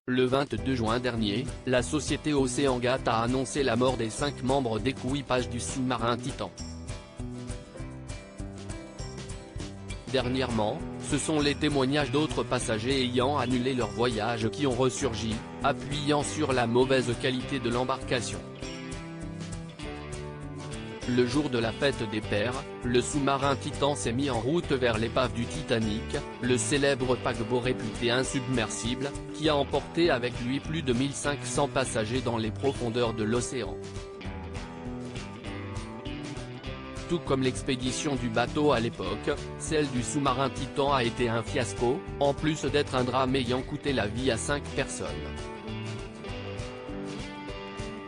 Le 22 juin dernier, la société OceanGate a annoncé la mort des 5 membres d'équipage du sous-marin Titan. Dernièrement, ce sont les témoignages d'autres passagers ayant annulé leur voyage qui ont ressurgi, appuyant sur la mauvaise qualité de l'embarcation. Le jour de la fête des pères, le sous-marin Titan s'est mis en route vers l'épave du Titanic, le célèbre paquebot réputé insubmersible, qui a emporté avec lui plus de 1500 passagers dans les profondeurs de l'océan. Tout comme l'expédition du bateau à l'époque, celle du sous-marin Titan a été un fiasco, en plus d'être un drame ayant coûté la vie à 5 personnes.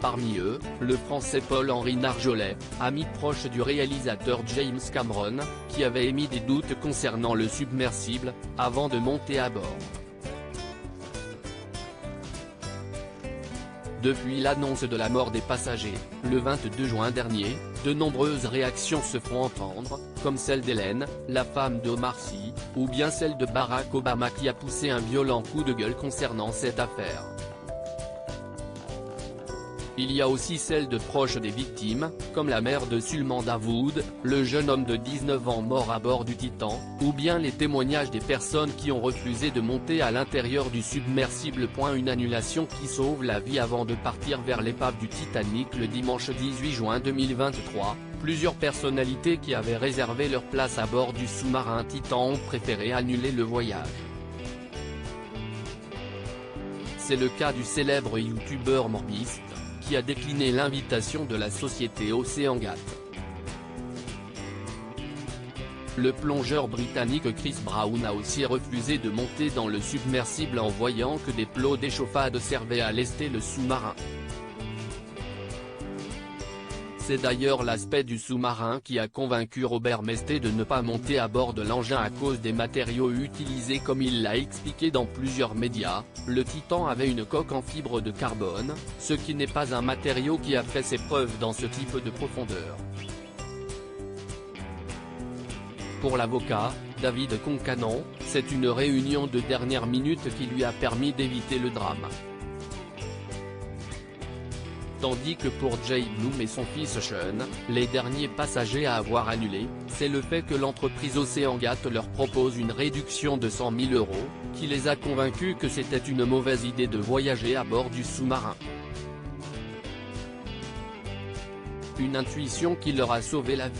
Parmi eux, le Français Paul-Henri Narjolet, ami proche du réalisateur James Cameron, qui avait émis des doutes concernant le submersible, avant de monter à bord. Depuis l'annonce de la mort des passagers, le 22 juin dernier, de nombreuses réactions se font entendre, comme celle d'Hélène, la femme d'Omar Sy, ou bien celle de Barack Obama qui a poussé un violent coup de gueule concernant cette affaire. Il y a aussi celle de proches des victimes, comme la mère de Sulman Davoud, le jeune homme de 19 ans mort à bord du Titan, ou bien les témoignages des personnes qui ont refusé de monter à l'intérieur du submersible. Une annulation qui sauve la vie avant de partir vers l'épave du Titanic le dimanche 18 juin 2023, plusieurs personnalités qui avaient réservé leur place à bord du sous-marin Titan ont préféré annuler le voyage. C'est le cas du célèbre youtubeur Morbist, qui a décliné l'invitation de la société OceanGate. Le plongeur britannique Chris Brown a aussi refusé de monter dans le submersible en voyant que des plots d'échauffade servaient à lester le sous-marin. C'est d'ailleurs l'aspect du sous-marin qui a convaincu Robert Mesté de ne pas monter à bord de l'engin à cause des matériaux utilisés. Comme il l'a expliqué dans plusieurs médias, le Titan avait une coque en fibre de carbone, ce qui n'est pas un matériau qui a fait ses preuves dans ce type de profondeur. Pour l'avocat, David Concannon, c'est une réunion de dernière minute qui lui a permis d'éviter le drame. Tandis que pour Jay Bloom et son fils Sean, les derniers passagers à avoir annulé, c'est le fait que l'entreprise OceanGate leur propose une réduction de 100 000 €, qui les a convaincus que c'était une mauvaise idée de voyager à bord du sous-marin. Une intuition qui leur a sauvé la vie.